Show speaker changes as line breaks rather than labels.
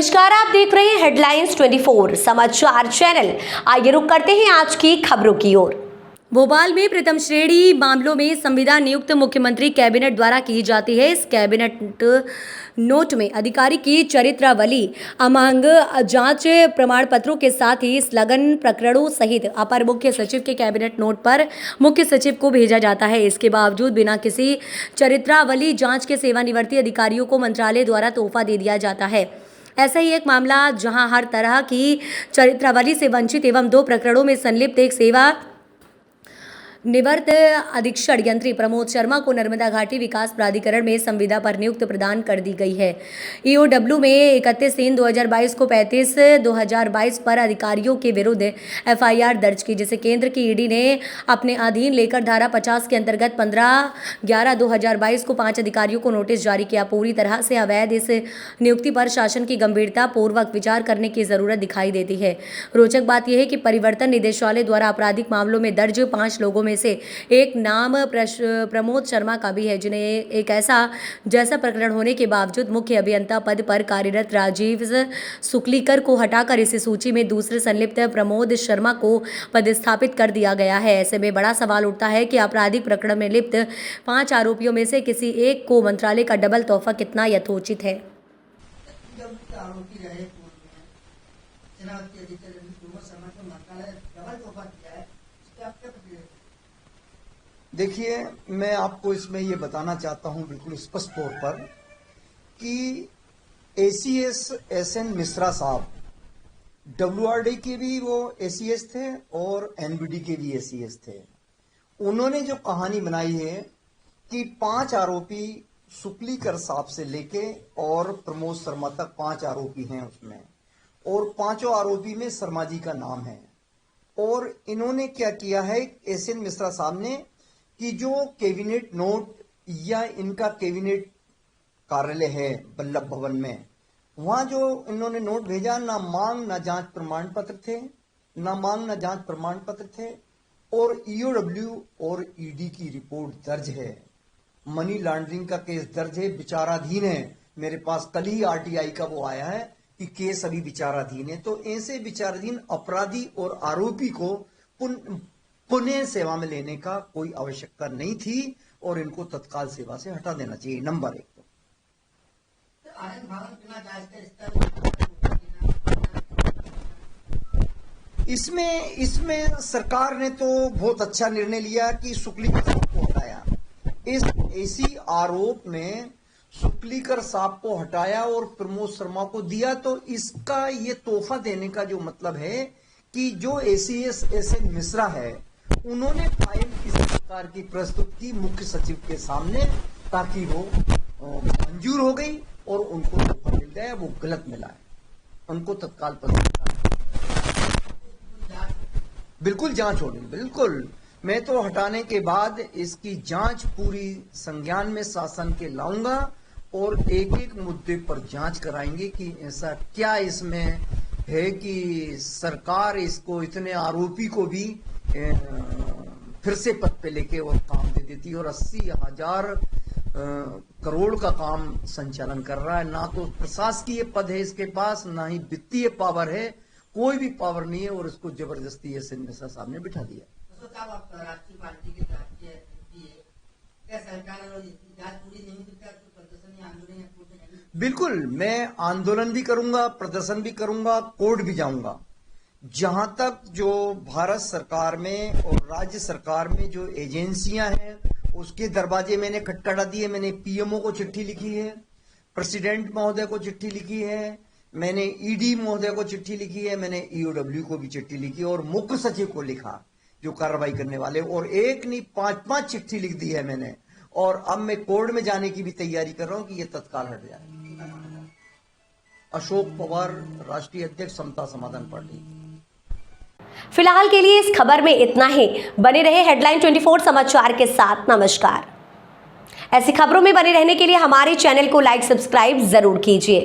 नमस्कार, आप देख रहे हैं हेडलाइंस 24 समाचार चैनल। आइए रुक करते हैं आज की खबरों की ओर। भोपाल में प्रथम श्रेणी मामलों में संविदा नियुक्त मुख्यमंत्री कैबिनेट द्वारा की जाती है। इस कैबिनेट नोट में अधिकारी की चरित्रावली, अमांग जांच प्रमाण पत्रों के साथ ही स्थगन प्रकरणों सहित अपर मुख्य सचिव के कैबिनेट नोट पर मुख्य सचिव को भेजा जाता है। इसके बावजूद बिना किसी चरित्रावली जांच के सेवानिवृत्त अधिकारियों को मंत्रालय द्वारा तोहफा दे दिया जाता है। ऐसा ही एक मामला जहां हर तरह की चरित्रावली से वंचित एवं 2 प्रकरणों में संलिप्त एक सेवा निवृत्त अधीक्षण यंत्री प्रमोद शर्मा को नर्मदा घाटी विकास प्राधिकरण में संविदा पर नियुक्ति प्रदान कर दी गई है। ईओडब्ल्यू में 31/3/2022 को 35/2022 पर अधिकारियों के विरुद्ध एफआईआर दर्ज की, जिसे केंद्र की ईडी ने अपने अधीन लेकर धारा 50 के अंतर्गत 15/11/2022 को 5 अधिकारियों को नोटिस जारी किया। पूरी तरह से अवैध इस नियुक्ति पर शासन की गंभीरता पूर्वक विचार करने की जरूरत दिखाई देती है। रोचक बात यह है कि परिवर्तन निदेशालय द्वारा आपराधिक मामलों में दर्ज 5 लोगों में से एक नाम प्रमोद शर्मा का भी है, जिन्हें एक ऐसा जैसा प्रकरण होने के बावजूद मुख्य अभियंता पद पर कार्यरत राजीव सुकलीकर को हटाकर इस सूची में दूसरे संलिप्त प्रमोद शर्मा को पदस्थापित कर दिया गया है। ऐसे में बड़ा सवाल उठता है कि आपराधिक प्रकरण में लिप्त 5 आरोपियों में से किसी एक को मंत्रालय का डबल तोहफा कितना यथोचित है।
देखिए, मैं आपको इसमें ये बताना चाहता हूं बिल्कुल स्पष्ट तौर पर कि एसीएस एसएन मिश्रा साहब डब्ल्यूआरडी के भी वो एसीएस थे और एनबीडी के भी एसीएस थे। उन्होंने जो कहानी बनाई है कि 5 आरोपी सुकलीकर साहब से लेके और प्रमोद शर्मा तक 5 आरोपी हैं उसमें, और 5 आरोपी में शर्मा जी का नाम है। और इन्होंने क्या किया है, एसएन मिश्रा साहब ने, कि जो कैबिनेट नोट या इनका कैबिनेट कार्यालय है बल्लभ भवन में, वहां जो इन्होंने नोट भेजा, ना मांग ना जांच प्रमाण पत्र थे, ना मांग ना जांच प्रमाण पत्र थे, और ईओडब्ल्यू और ईडी की रिपोर्ट दर्ज है, मनी लॉन्ड्रिंग का केस दर्ज है, विचाराधीन है। मेरे पास कल ही आरटीआई का वो आया है कि केस अभी विचाराधीन है। तो ऐसे विचाराधीन अपराधी और आरोपी को पुनः सेवा में लेने का कोई आवश्यकता नहीं थी और इनको तत्काल सेवा से हटा देना चाहिए। नंबर 1। इसमें सरकार ने तो बहुत अच्छा निर्णय लिया कि सुकलीकर साहब को हटाया। इसी आरोप में सुकलीकर साहब को हटाया और प्रमोद शर्मा को दिया। तो इसका ये तोहफा देने का जो मतलब है कि जो एसीएस एसएन मिश्रा है, उन्होंने फाइल इस प्रकार की प्रस्तुत की मुख्य सचिव के सामने, ताकि वो मंजूर हो गई और उनको तोहफा मिल गया। वो गलत मिला है, उनको तत्काल बिल्कुल जांच होगी। बिल्कुल, मैं तो हटाने के बाद इसकी जांच पूरी संज्ञान में शासन के लाऊंगा और एक-एक मुद्दे पर जांच कराएंगे कि ऐसा क्या इसमें है कि सरकार इसको, इतने आरोपी को भी फिर से पद पे लेके और काम दे देती और 80,000 करोड़ का काम संचालन कर रहा है। ना तो प्रशासकीय पद है इसके पास, ना ही वित्तीय पावर है, कोई भी पावर नहीं है, और इसको जबरदस्ती एसएन मिश्रा साहब ने बिठा दिया।
राष्ट्रीय पार्टी की
बिल्कुल, मैं आंदोलन भी करूंगा, प्रदर्शन भी करूंगा, कोर्ट भी जाऊंगा। जहां तक जो भारत सरकार में और राज्य सरकार में जो एजेंसियां हैं, उसके दरवाजे मैंने खटखटा दिए। मैंने पीएमओ को चिट्ठी लिखी है, प्रेसिडेंट महोदय को चिट्ठी लिखी है, मैंने ईडी महोदय को चिट्ठी लिखी है, मैंने ईओडब्ल्यू को भी चिट्ठी लिखी और मुख्य सचिव को लिखा जो कार्रवाई करने वाले, और एक नहीं 5-5 चिट्ठी लिख दी है मैंने। और अब मैं कोर्ट में जाने की भी तैयारी कर रहा हूं कि ये तत्काल हट जाए। अशोक पवार, राष्ट्रीय अध्यक्ष, समता समाधान पार्टी।
फिलहाल के लिए इस खबर में इतना ही। बने रहे हेडलाइन 24 समाचार के साथ। नमस्कार। ऐसी खबरों में बने रहने के लिए हमारे चैनल को लाइक, सब्सक्राइब जरूर कीजिए।